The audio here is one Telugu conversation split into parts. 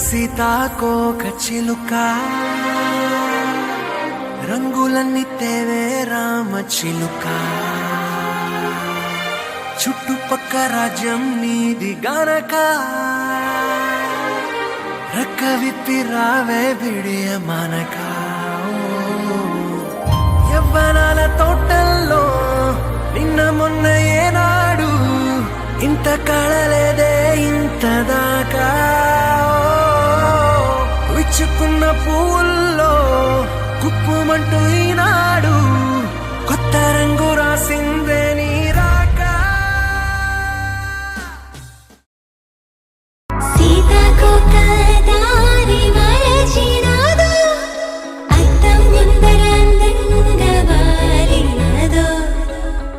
సీతాకోక చిలుక రంగులన్నీ తేవే రామ చిలుక చుట్టుపక్క రాజ్యం నీది గనక రెక్క విప్పి రావే విడియ మనక యవ్వనాల తోటల్లో నిన్న మొన్న ఏనాడు ఇంత కళలేదే ఇంత దాకా విచ్చుకున్న పువ్వుల్లో కుప్పుమంటూ ఈనాడు కొత్త రంగు రాసిందే నీ రాక సీతాకోక దారి మరచినాదో అద్దం ముందర అందంగా వాలినాదో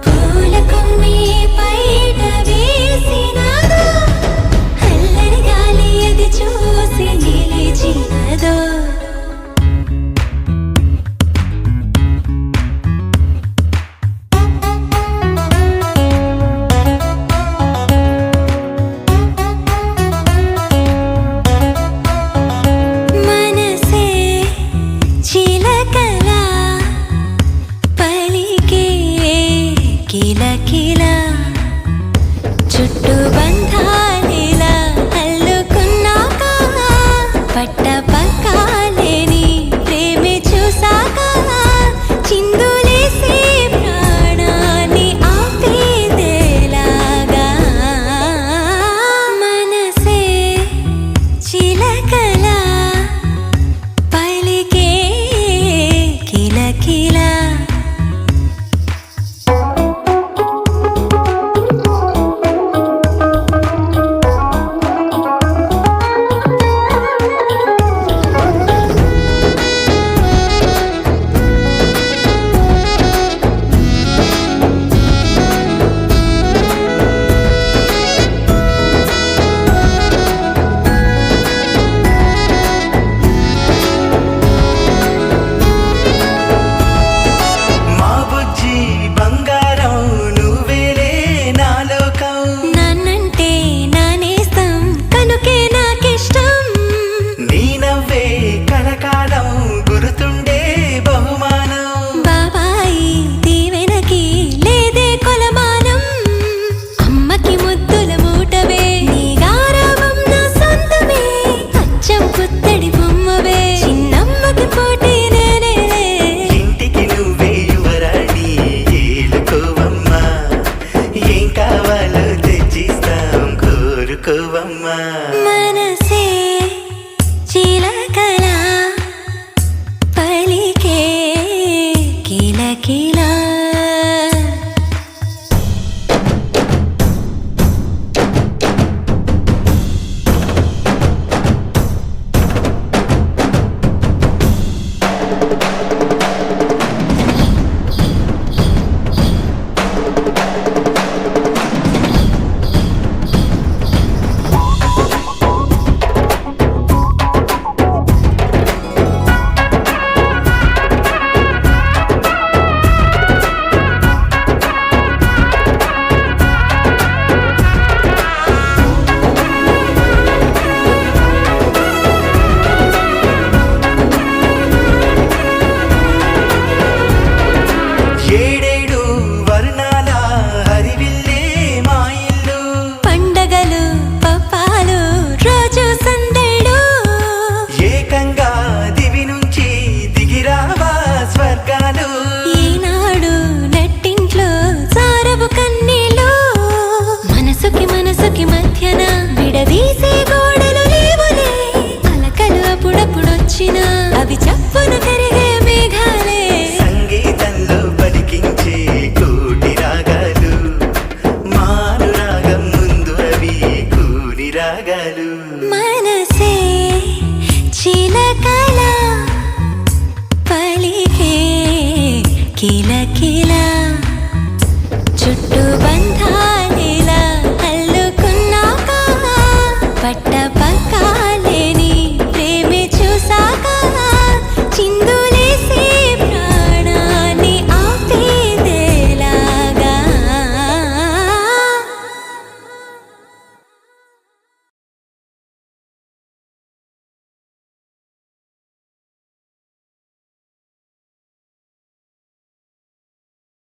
పూల కొమ్మి పైట వేసినాదో అల్లరి గాలి అది చూసి నిలిచినాదో చుట్టూ బంధాలిలా అల్లుకున్నాక పట్ట పక్కాలేని ప్రేమే చూసాక చిందులేసే ప్రాణాన్ని ఆపేదేలాగా మనసే చిలకలా పలికే కిలకిలా కోరుకోవమ్మా